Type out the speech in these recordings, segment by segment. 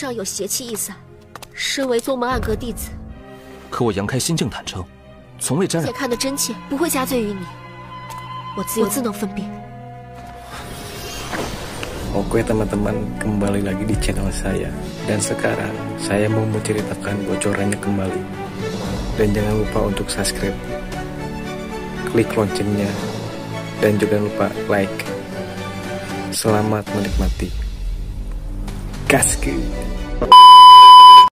仗有邪气一伞。身为宗门暗阁弟子，可我杨开心境坦诚，从未沾染。姐看的真切，不会加罪于你，我自能分辨。 Oke teman-teman, kembali lagi di channel saya. Dan sekarang saya mau menceritakan bocorannya kembali. Dan jangan lupa untuk subscribe, klik loncengnya, dan juga lupa like. Selamat menikmati. Gaskeun.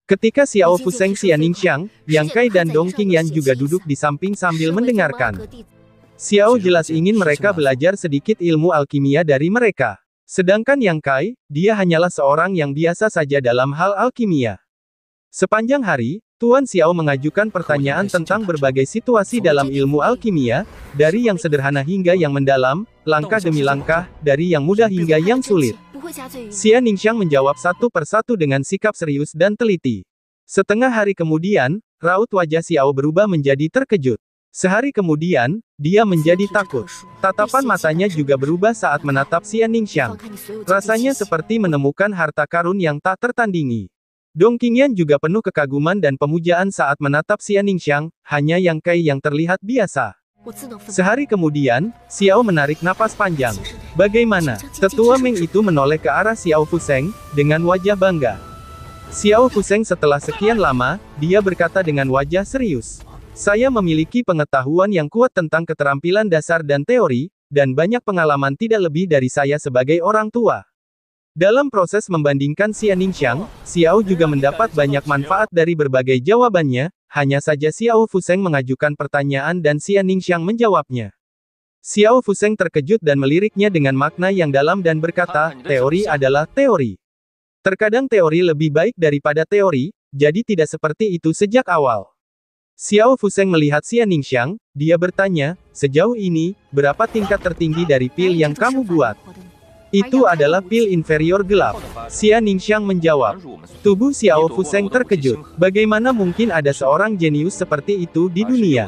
Ketika Xiao Fuseng, Xia Ningxiang, Yang Kai dan Dong Qingyan juga duduk di samping sambil mendengarkan. Xiao jelas ingin mereka belajar sedikit ilmu alkimia dari mereka. Sedangkan Yang Kai, dia hanyalah seorang yang biasa saja dalam hal alkimia. Sepanjang hari, Tuan Xiao mengajukan pertanyaan tentang berbagai situasi dalam ilmu alkimia, dari yang sederhana hingga yang mendalam, langkah demi langkah, dari yang mudah hingga yang sulit. Xia Ningxiang menjawab satu persatu dengan sikap serius dan teliti. Setengah hari kemudian, raut wajah Xiao berubah menjadi terkejut. Sehari kemudian, dia menjadi takut. Tatapan matanya juga berubah saat menatap Xia Ningxiang. Rasanya seperti menemukan harta karun yang tak tertandingi. Dong Qingyan juga penuh kekaguman dan pemujaan saat menatap Xia Ningxiang, hanya Yang Kai yang terlihat biasa. Sehari kemudian, Xiao menarik napas panjang. Bagaimana? Tetua Meng itu menoleh ke arah Xiao Fuseng, dengan wajah bangga. Xiao Fuseng setelah sekian lama, dia berkata dengan wajah serius. Saya memiliki pengetahuan yang kuat tentang keterampilan dasar dan teori, dan banyak pengalaman tidak lebih dari saya sebagai orang tua. Dalam proses membandingkan Xia Ningxiang, Xiao juga mendapat banyak manfaat dari berbagai jawabannya, hanya saja Xiao Fuseng mengajukan pertanyaan dan Xia Ningxiang menjawabnya. Xiao Fuseng terkejut dan meliriknya dengan makna yang dalam dan berkata, teori adalah teori. Terkadang teori lebih baik daripada teori, jadi tidak seperti itu sejak awal. Xiao Fuseng melihat Xia Ningxiang, dia bertanya, sejauh ini, berapa tingkat tertinggi dari pil yang kamu buat? Itu adalah pil inferior gelap. Xia Ningxiang menjawab. Tubuh Xiao Fuseng terkejut. Bagaimana mungkin ada seorang jenius seperti itu di dunia?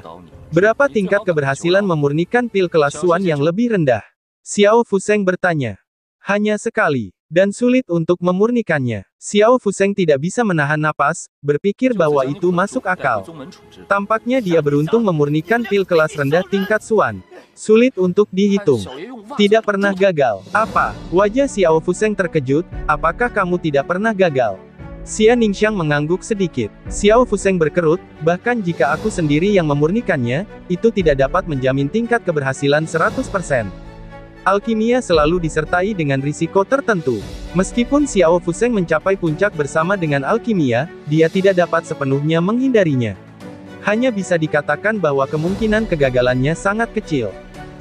Berapa tingkat keberhasilan memurnikan pil kelas Xuan yang lebih rendah? Xiao Fuseng bertanya. Hanya sekali, dan sulit untuk memurnikannya. Xiao Fuseng tidak bisa menahan napas, berpikir bahwa itu masuk akal. Tampaknya dia beruntung memurnikan pil kelas rendah tingkat Xuan. Sulit untuk dihitung. Tidak pernah gagal. Apa? Wajah Xiao Fuseng terkejut, apakah kamu tidak pernah gagal? Xia Ningxiang mengangguk sedikit. Xiao Fuseng berkerut, bahkan jika aku sendiri yang memurnikannya, itu tidak dapat menjamin tingkat keberhasilan 100%. Alkimia selalu disertai dengan risiko tertentu. Meskipun Xiao Fuseng mencapai puncak bersama dengan alkimia, dia tidak dapat sepenuhnya menghindarinya. Hanya bisa dikatakan bahwa kemungkinan kegagalannya sangat kecil.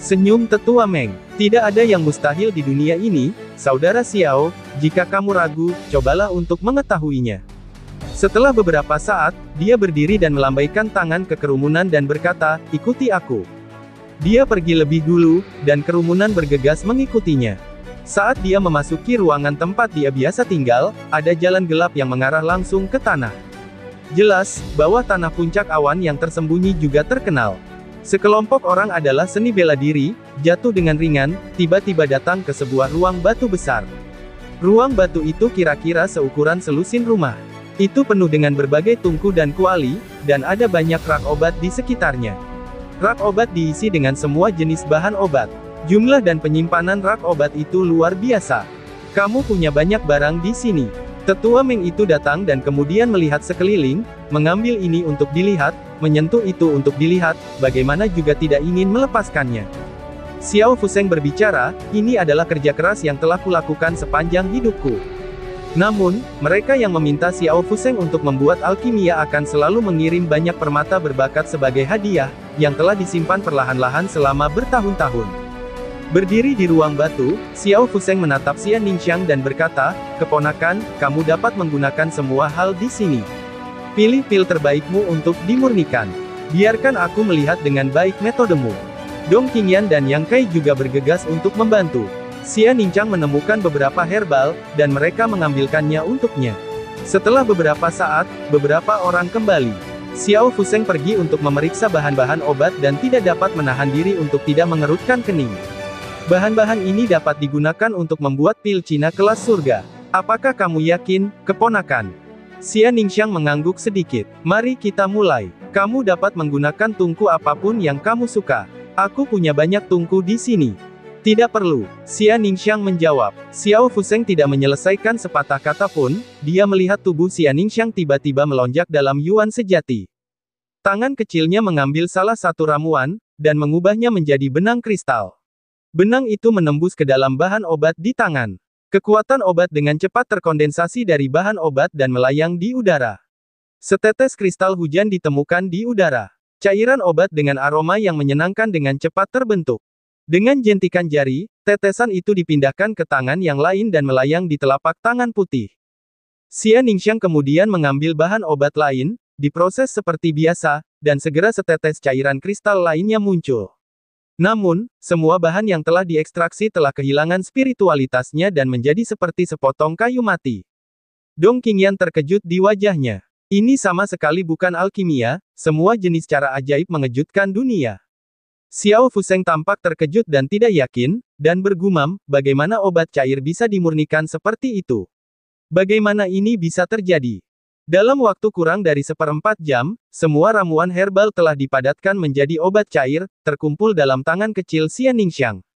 Senyum Tetua Meng. Tidak ada yang mustahil di dunia ini, Saudara Xiao, jika kamu ragu, cobalah untuk mengetahuinya. Setelah beberapa saat, dia berdiri dan melambaikan tangan ke kerumunan dan berkata, ikuti aku. Dia pergi lebih dulu, dan kerumunan bergegas mengikutinya. Saat dia memasuki ruangan tempat dia biasa tinggal, ada jalan gelap yang mengarah langsung ke tanah. Jelas, bawah tanah puncak awan yang tersembunyi juga terkenal. Sekelompok orang adalah seni bela diri, jatuh dengan ringan, tiba-tiba datang ke sebuah ruang batu besar. Ruang batu itu kira-kira seukuran selusin rumah. Itu penuh dengan berbagai tungku dan kuali, dan ada banyak rak obat di sekitarnya. Rak obat diisi dengan semua jenis bahan obat. Jumlah dan penyimpanan rak obat itu luar biasa. Kamu punya banyak barang di sini. Tetua Meng itu datang dan kemudian melihat sekeliling, mengambil ini untuk dilihat, menyentuh itu untuk dilihat, bagaimana juga tidak ingin melepaskannya. Xiao Fuseng berbicara, ini adalah kerja keras yang telah kulakukan sepanjang hidupku. Namun, mereka yang meminta Xiao Fuseng untuk membuat alkimia akan selalu mengirim banyak permata berbakat sebagai hadiah, yang telah disimpan perlahan-lahan selama bertahun-tahun. Berdiri di ruang batu, Xiao Fuseng menatap Xia Ningxiang dan berkata, keponakan, kamu dapat menggunakan semua hal di sini. Pilih pil terbaikmu untuk dimurnikan. Biarkan aku melihat dengan baik metodemu. Dong Qingyan dan Yang Kai juga bergegas untuk membantu. Xia Ningxiang menemukan beberapa herbal, dan mereka mengambilkannya untuknya. Setelah beberapa saat, beberapa orang kembali. Xiao Fuseng pergi untuk memeriksa bahan-bahan obat dan tidak dapat menahan diri untuk tidak mengerutkan kening. Bahan-bahan ini dapat digunakan untuk membuat pil Cina kelas surga. Apakah kamu yakin, keponakan? Xia Ningxiang mengangguk sedikit. Mari kita mulai. Kamu dapat menggunakan tungku apapun yang kamu suka. Aku punya banyak tungku di sini. Tidak perlu, Xia Ningxiang menjawab. Xiao Fuseng tidak menyelesaikan sepatah kata pun, dia melihat tubuh Xia Ningxiang tiba-tiba melonjak dalam yuan sejati. Tangan kecilnya mengambil salah satu ramuan, dan mengubahnya menjadi benang kristal. Benang itu menembus ke dalam bahan obat di tangan. Kekuatan obat dengan cepat terkondensasi dari bahan obat dan melayang di udara. Setetes kristal hujan ditemukan di udara. Cairan obat dengan aroma yang menyenangkan dengan cepat terbentuk. Dengan jentikan jari, tetesan itu dipindahkan ke tangan yang lain dan melayang di telapak tangan putih. Xia Ningxiang kemudian mengambil bahan obat lain, diproses seperti biasa, dan segera setetes cairan kristal lainnya muncul. Namun, semua bahan yang telah diekstraksi telah kehilangan spiritualitasnya dan menjadi seperti sepotong kayu mati. Dong Qingyan terkejut di wajahnya. Ini sama sekali bukan alkimia, semua jenis cara ajaib mengejutkan dunia. Xiao Fuseng tampak terkejut dan tidak yakin, dan bergumam, bagaimana obat cair bisa dimurnikan seperti itu? Bagaimana ini bisa terjadi? Dalam waktu kurang dari 1/4 jam, semua ramuan herbal telah dipadatkan menjadi obat cair, terkumpul dalam tangan kecil Xia Ningxiang.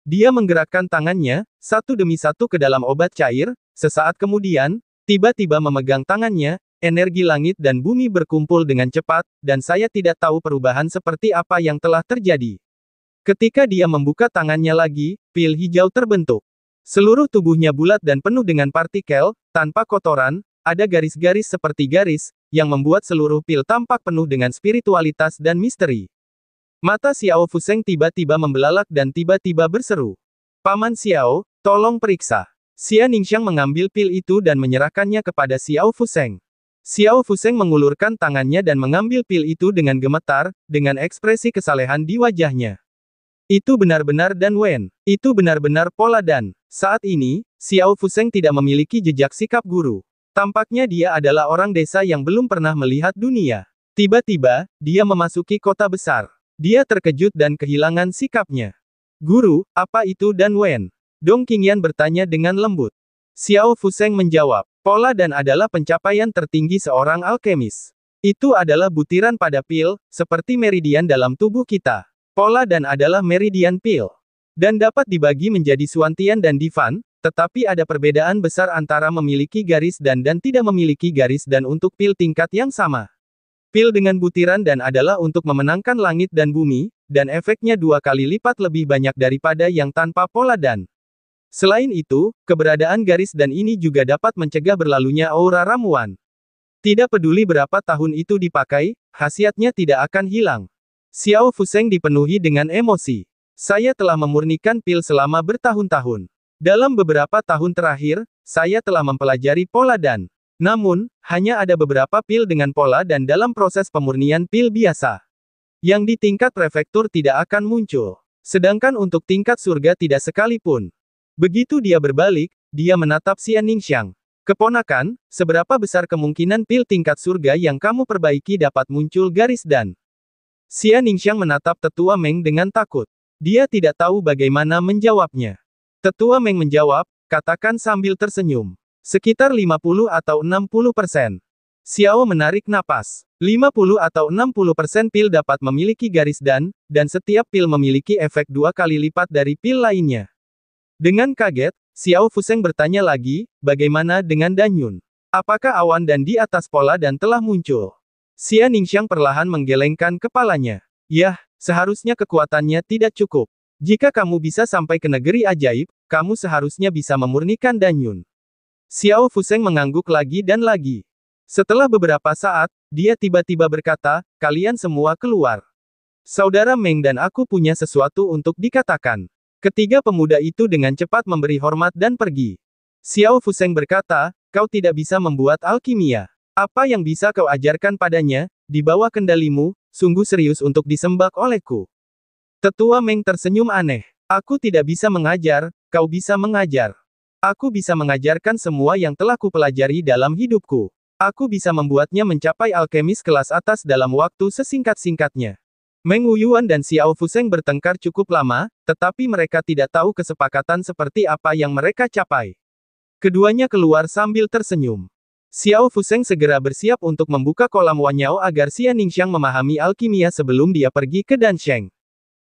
Dia menggerakkan tangannya, satu demi satu ke dalam obat cair, sesaat kemudian, tiba-tiba memegang tangannya, energi langit dan bumi berkumpul dengan cepat, dan saya tidak tahu perubahan seperti apa yang telah terjadi. Ketika dia membuka tangannya lagi, pil hijau terbentuk. Seluruh tubuhnya bulat dan penuh dengan partikel, tanpa kotoran, ada garis-garis seperti garis, yang membuat seluruh pil tampak penuh dengan spiritualitas dan misteri. Mata Xiao Fuseng tiba-tiba membelalak dan tiba-tiba berseru. Paman Xiao, tolong periksa. Xia Ningxiang mengambil pil itu dan menyerahkannya kepada Xiao Fuseng. Xiao Fuseng mengulurkan tangannya dan mengambil pil itu dengan gemetar, dengan ekspresi kesalehan di wajahnya. Itu benar-benar Dan Wen. Itu benar-benar pola Dan. Saat ini, Xiao Fuseng tidak memiliki jejak sikap guru. Tampaknya dia adalah orang desa yang belum pernah melihat dunia. Tiba-tiba, dia memasuki kota besar. Dia terkejut dan kehilangan sikapnya. Guru, apa itu Dan Wen? Dong Qingyan bertanya dengan lembut. Xiao Fuseng menjawab, pola Dan adalah pencapaian tertinggi seorang alkemis. Itu adalah butiran pada pil, seperti meridian dalam tubuh kita. Pola Dan adalah meridian pil. Dan dapat dibagi menjadi Suantian dan Divan, tetapi ada perbedaan besar antara memiliki garis dan tidak memiliki garis dan untuk pil tingkat yang sama. Pil dengan butiran dan adalah untuk memenangkan langit dan bumi, dan efeknya 2 kali lipat lebih banyak daripada yang tanpa pola Dan. Selain itu, keberadaan garis dan ini juga dapat mencegah berlalunya aura ramuan. Tidak peduli berapa tahun itu dipakai, khasiatnya tidak akan hilang. Xiao Fuseng dipenuhi dengan emosi. Saya telah memurnikan pil selama bertahun-tahun. Dalam beberapa tahun terakhir, saya telah mempelajari pola Dan. Namun, hanya ada beberapa pil dengan pola Dan dalam proses pemurnian pil biasa. Yang di tingkat prefektur tidak akan muncul. Sedangkan untuk tingkat surga tidak sekalipun. Begitu dia berbalik, dia menatap Xia Ningxiang. Keponakan, seberapa besar kemungkinan pil tingkat surga yang kamu perbaiki dapat muncul garis Dan? Xia Ningxiang menatap Tetua Meng dengan takut. Dia tidak tahu bagaimana menjawabnya. Tetua Meng menjawab, katakan sambil tersenyum. Sekitar 50 atau 60%. Xiao menarik napas. 50 atau 60% pil dapat memiliki garis dan setiap pil memiliki efek 2 kali lipat dari pil lainnya. Dengan kaget, Xiao Fuseng bertanya lagi, bagaimana dengan Danyun? Apakah awan dan di atas pola Dan telah muncul? Xia Ningxiang perlahan menggelengkan kepalanya. Yah, seharusnya kekuatannya tidak cukup. Jika kamu bisa sampai ke negeri ajaib, kamu seharusnya bisa memurnikan Danyun. Xiao Fuseng mengangguk lagi dan lagi. Setelah beberapa saat, dia tiba-tiba berkata, kalian semua keluar. Saudara Meng dan aku punya sesuatu untuk dikatakan. Ketiga pemuda itu dengan cepat memberi hormat dan pergi. Xiao Fuseng berkata, kau tidak bisa membuat alkimia. Apa yang bisa kau ajarkan padanya, di bawah kendalimu, sungguh serius untuk disembah olehku. Tetua Meng tersenyum aneh. Aku tidak bisa mengajar, kau bisa mengajar. Aku bisa mengajarkan semua yang telah kupelajari dalam hidupku. Aku bisa membuatnya mencapai alkemis kelas atas dalam waktu sesingkat-singkatnya. Meng Wuyuan dan Xiao Fuseng bertengkar cukup lama, tetapi mereka tidak tahu kesepakatan seperti apa yang mereka capai. Keduanya keluar sambil tersenyum. Xiao Fusheng segera bersiap untuk membuka kolam Wanyao agar Xia Ningxiang memahami alkimia sebelum dia pergi ke Dansheng.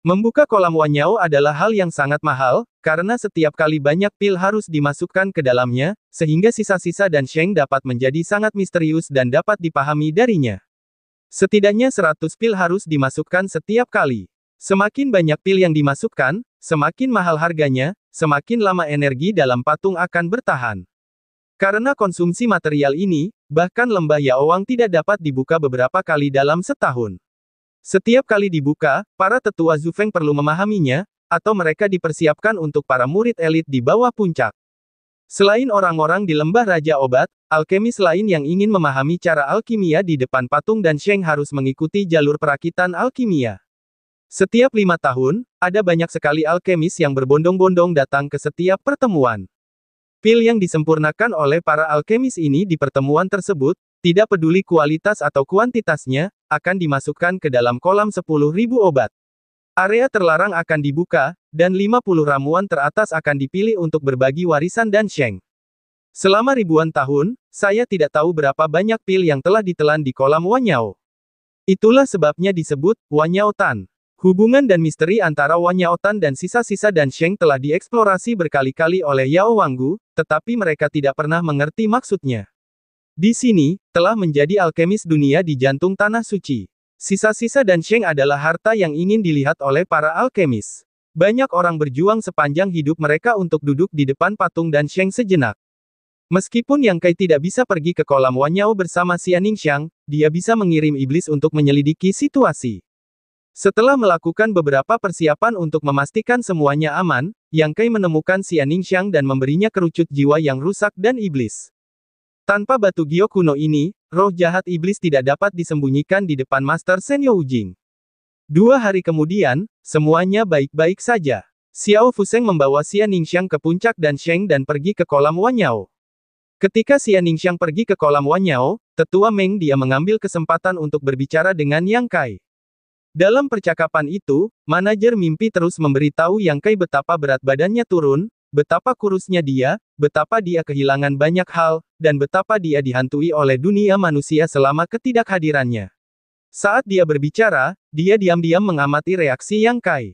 Membuka kolam Wanyao adalah hal yang sangat mahal, karena setiap kali banyak pil harus dimasukkan ke dalamnya, sehingga sisa-sisa Dansheng dapat menjadi sangat misterius dan dapat dipahami darinya. Setidaknya 100 pil harus dimasukkan setiap kali. Semakin banyak pil yang dimasukkan, semakin mahal harganya, semakin lama energi dalam patung akan bertahan. Karena konsumsi material ini, bahkan lembah Yaowang tidak dapat dibuka beberapa kali dalam setahun. Setiap kali dibuka, para tetua Zufeng perlu memahaminya, atau mereka dipersiapkan untuk para murid elit di bawah puncak. Selain orang-orang di lembah Raja Obat, alkemis lain yang ingin memahami cara alkimia di depan patung Dansheng harus mengikuti jalur perakitan alkimia. Setiap 5 tahun, ada banyak sekali alkemis yang berbondong-bondong datang ke setiap pertemuan. Pil yang disempurnakan oleh para alkemis ini di pertemuan tersebut, tidak peduli kualitas atau kuantitasnya, akan dimasukkan ke dalam kolam 10.000 obat. Area terlarang akan dibuka, dan 50 ramuan teratas akan dipilih untuk berbagi warisan Dansheng. Selama ribuan tahun, saya tidak tahu berapa banyak pil yang telah ditelan di kolam Wanyao. Itulah sebabnya disebut Wanyao Tan. Hubungan dan misteri antara Wanyao Tan dan sisa-sisa Dansheng telah dieksplorasi berkali-kali oleh Yao Wanggu, tetapi mereka tidak pernah mengerti maksudnya. Di sini, telah menjadi alkemis dunia di jantung tanah suci. Sisa-sisa Dansheng adalah harta yang ingin dilihat oleh para alkemis. Banyak orang berjuang sepanjang hidup mereka untuk duduk di depan patung Dansheng sejenak. Meskipun Yang Kai tidak bisa pergi ke kolam Wanyao bersama Xia Ningxiang, dia bisa mengirim iblis untuk menyelidiki situasi. Setelah melakukan beberapa persiapan untuk memastikan semuanya aman, Yang Kai menemukan Xia Ningxiang dan memberinya kerucut jiwa yang rusak dan iblis. Tanpa batu giok kuno ini, roh jahat iblis tidak dapat disembunyikan di depan Master Senyo Ujing. 2 hari kemudian, semuanya baik-baik saja. Xiao Fusheng membawa Xia Ningxiang ke puncak Dansheng dan pergi ke kolam Wanyao. Ketika Xia Ningxiang pergi ke kolam Wanyao, tetua Meng dia mengambil kesempatan untuk berbicara dengan Yang Kai. Dalam percakapan itu, manajer mimpi terus memberitahu Yang Kai betapa berat badannya turun, betapa kurusnya dia, betapa dia kehilangan banyak hal, dan betapa dia dihantui oleh dunia manusia selama ketidakhadirannya. Saat dia berbicara, dia diam-diam mengamati reaksi Yang Kai.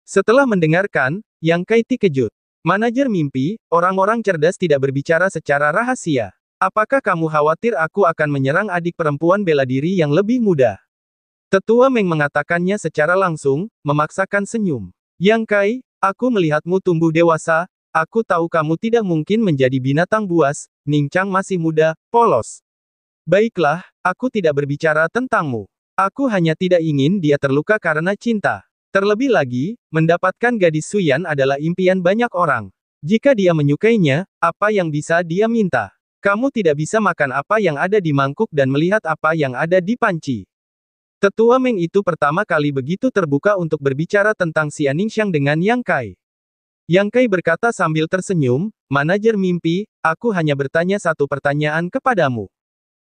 Setelah mendengarkan, Yang Kai terkejut. Manajer mimpi, orang-orang cerdas tidak berbicara secara rahasia. Apakah kamu khawatir aku akan menyerang adik perempuan bela diri yang lebih muda? Tetua Meng mengatakannya secara langsung, memaksakan senyum. Yang Kai, aku melihatmu tumbuh dewasa, aku tahu kamu tidak mungkin menjadi binatang buas, Ningxiang masih muda, polos. Baiklah, aku tidak berbicara tentangmu. Aku hanya tidak ingin dia terluka karena cinta. Terlebih lagi, mendapatkan gadis Suyan adalah impian banyak orang. Jika dia menyukainya, apa yang bisa dia minta? Kamu tidak bisa makan apa yang ada di mangkuk dan melihat apa yang ada di panci. Tetua Meng itu pertama kali begitu terbuka untuk berbicara tentang Xia Ningxiang dengan Yang Kai. Yang Kai berkata sambil tersenyum, manajer mimpi, aku hanya bertanya satu pertanyaan kepadamu.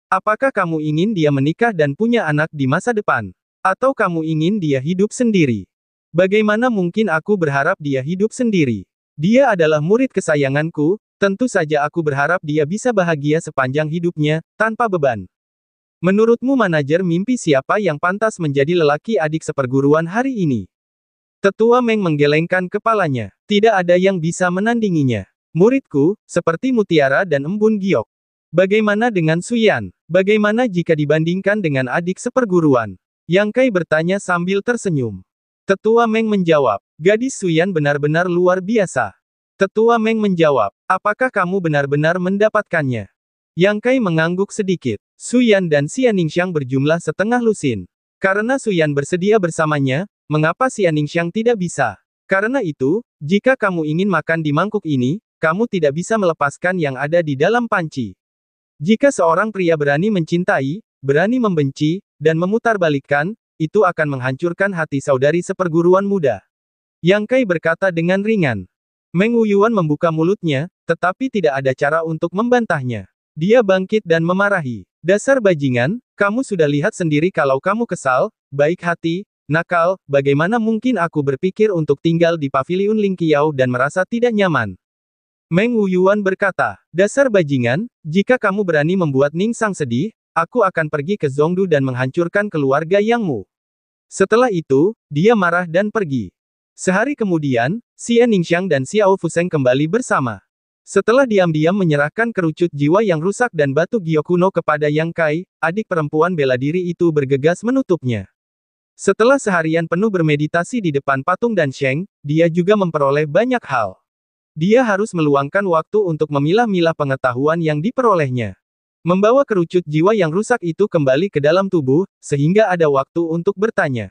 Apakah kamu ingin dia menikah dan punya anak di masa depan? Atau kamu ingin dia hidup sendiri? Bagaimana mungkin aku berharap dia hidup sendiri? Dia adalah murid kesayanganku, tentu saja aku berharap dia bisa bahagia sepanjang hidupnya, tanpa beban. Menurutmu manajer mimpi siapa yang pantas menjadi lelaki adik seperguruan hari ini? Tetua Meng menggelengkan kepalanya. Tidak ada yang bisa menandinginya. Muridku, seperti Mutiara dan Embun Giok. Bagaimana dengan Suyan? Bagaimana jika dibandingkan dengan adik seperguruan? Yang Kai bertanya sambil tersenyum. Tetua Meng menjawab, gadis Suyan benar-benar luar biasa. Tetua Meng menjawab, apakah kamu benar-benar mendapatkannya? Yang Kai mengangguk sedikit. Suyan dan Xia Ningxiang berjumlah setengah lusin. Karena Suyan bersedia bersamanya, mengapa Xia Ningxiang tidak bisa? Karena itu, jika kamu ingin makan di mangkuk ini, kamu tidak bisa melepaskan yang ada di dalam panci. Jika seorang pria berani mencintai, berani membenci, dan memutarbalikkan, itu akan menghancurkan hati saudari seperguruan muda. Yang Kai berkata dengan ringan. Meng Wuyuan membuka mulutnya, tetapi tidak ada cara untuk membantahnya. Dia bangkit dan memarahi. Dasar bajingan, kamu sudah lihat sendiri kalau kamu kesal, baik hati, nakal, bagaimana mungkin aku berpikir untuk tinggal di paviliun Ling Qiao dan merasa tidak nyaman. Meng Wuyuan berkata, dasar bajingan, jika kamu berani membuat Ning Sang sedih, aku akan pergi ke Zhongdu dan menghancurkan keluarga Yangmu. Setelah itu, dia marah dan pergi. Sehari kemudian, Xie Ningxiang dan Xiao Fuseng kembali bersama. Setelah diam-diam menyerahkan kerucut jiwa yang rusak dan batu Gyokuno kepada Yang Kai, adik perempuan bela diri itu bergegas menutupnya. Setelah seharian penuh bermeditasi di depan patung Dan Sheng, dia juga memperoleh banyak hal. Dia harus meluangkan waktu untuk memilah-milah pengetahuan yang diperolehnya. Membawa kerucut jiwa yang rusak itu kembali ke dalam tubuh, sehingga ada waktu untuk bertanya.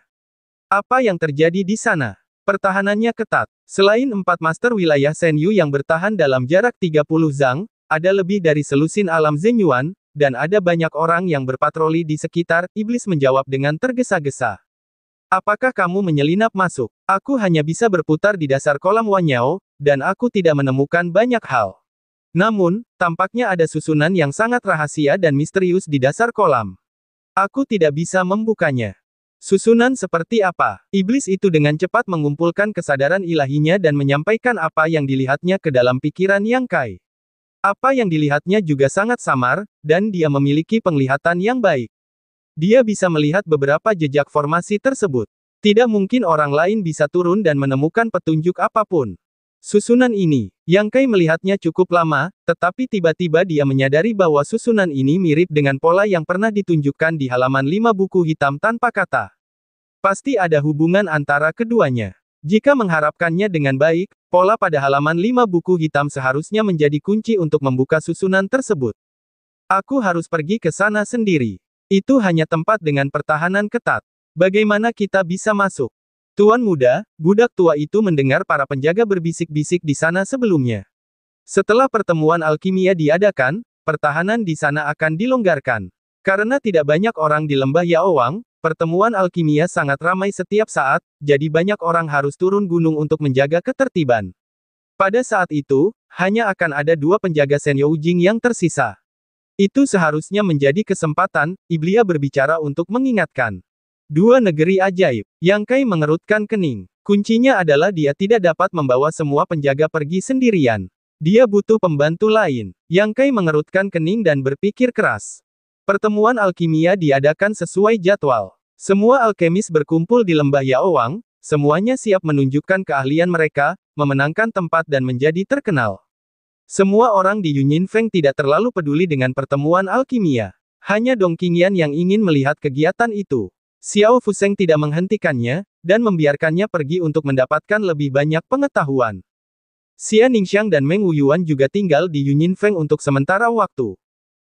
Apa yang terjadi di sana? Pertahanannya ketat. Selain 4 master wilayah Senyu yang bertahan dalam jarak 30 zang, ada lebih dari selusin alam Zenyuan, dan ada banyak orang yang berpatroli di sekitar. Iblis menjawab dengan tergesa-gesa. Apakah kamu menyelinap masuk? Aku hanya bisa berputar di dasar kolam Wanyao, dan aku tidak menemukan banyak hal. Namun, tampaknya ada susunan yang sangat rahasia dan misterius di dasar kolam. Aku tidak bisa membukanya. Susunan seperti apa? Iblis itu dengan cepat mengumpulkan kesadaran ilahinya dan menyampaikan apa yang dilihatnya ke dalam pikiran Yang Kai. Apa yang dilihatnya juga sangat samar, dan dia memiliki penglihatan yang baik. Dia bisa melihat beberapa jejak formasi tersebut. Tidak mungkin orang lain bisa turun dan menemukan petunjuk apapun. Susunan ini, Yang Kai melihatnya cukup lama, tetapi tiba-tiba dia menyadari bahwa susunan ini mirip dengan pola yang pernah ditunjukkan di halaman 5 buku hitam tanpa kata. Pasti ada hubungan antara keduanya. Jika mengharapkannya dengan baik, pola pada halaman 5 buku hitam seharusnya menjadi kunci untuk membuka susunan tersebut. Aku harus pergi ke sana sendiri. Itu hanya tempat dengan pertahanan ketat. Bagaimana kita bisa masuk? Tuan muda, budak tua itu mendengar para penjaga berbisik-bisik di sana sebelumnya. Setelah pertemuan alkimia diadakan, pertahanan di sana akan dilonggarkan. Karena tidak banyak orang di lembah Yaowang, pertemuan alkimia sangat ramai setiap saat, jadi banyak orang harus turun gunung untuk menjaga ketertiban. Pada saat itu, hanya akan ada 2 penjaga Senyo Jing yang tersisa. Itu seharusnya menjadi kesempatan, Iblis berbicara untuk mengingatkan. 2 negeri ajaib. Yang Kai mengerutkan kening. Kuncinya adalah dia tidak dapat membawa semua penjaga pergi sendirian. Dia butuh pembantu lain. Yang Kai mengerutkan kening dan berpikir keras. Pertemuan alkimia diadakan sesuai jadwal. Semua alkemis berkumpul di lembah Yaowang, semuanya siap menunjukkan keahlian mereka, memenangkan tempat dan menjadi terkenal. Semua orang di Yunyin Feng tidak terlalu peduli dengan pertemuan alkimia. Hanya Dong Qingyan yang ingin melihat kegiatan itu. Xiao Fuseng tidak menghentikannya, dan membiarkannya pergi untuk mendapatkan lebih banyak pengetahuan. Xie Ningxiang dan Meng Wuyuan juga tinggal di Yunyin Feng untuk sementara waktu.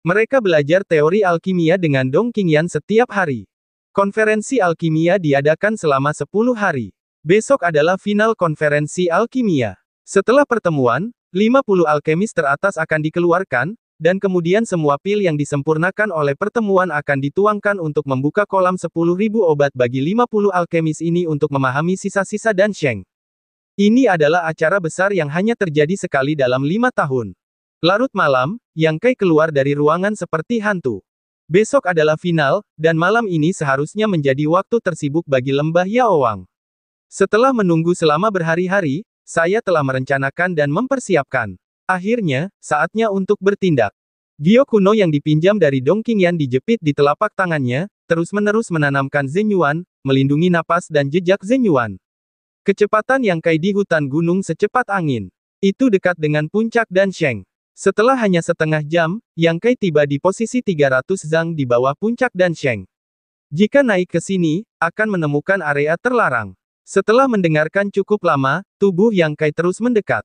Mereka belajar teori alkimia dengan Dong Qingyan setiap hari. Konferensi alkimia diadakan selama 10 hari. Besok adalah final konferensi alkimia. Setelah pertemuan, 50 alkemis teratas akan dikeluarkan, dan kemudian semua pil yang disempurnakan oleh pertemuan akan dituangkan untuk membuka kolam 10.000 obat bagi 50 alkemis ini untuk memahami sisa-sisa Dan Sheng. Ini adalah acara besar yang hanya terjadi sekali dalam 5 tahun. Larut malam, Yang Kai keluar dari ruangan seperti hantu. Besok adalah final, dan malam ini seharusnya menjadi waktu tersibuk bagi lembah Yaowang. Setelah menunggu selama berhari-hari, saya telah merencanakan dan mempersiapkan. Akhirnya, saatnya untuk bertindak. Gyokuno yang dipinjam dari Dong Qingyan dijepit di telapak tangannya, terus-menerus menanamkan Zenyuan, melindungi napas dan jejak Zenyuan. Kecepatan Yang Kai di hutan gunung secepat angin. Itu dekat dengan puncak Dan Sheng. Setelah hanya setengah jam, Yang Kai tiba di posisi 300 zang di bawah puncak Dan Sheng. Jika naik ke sini, akan menemukan area terlarang. Setelah mendengarkan cukup lama, tubuh Yang Kai terus mendekat.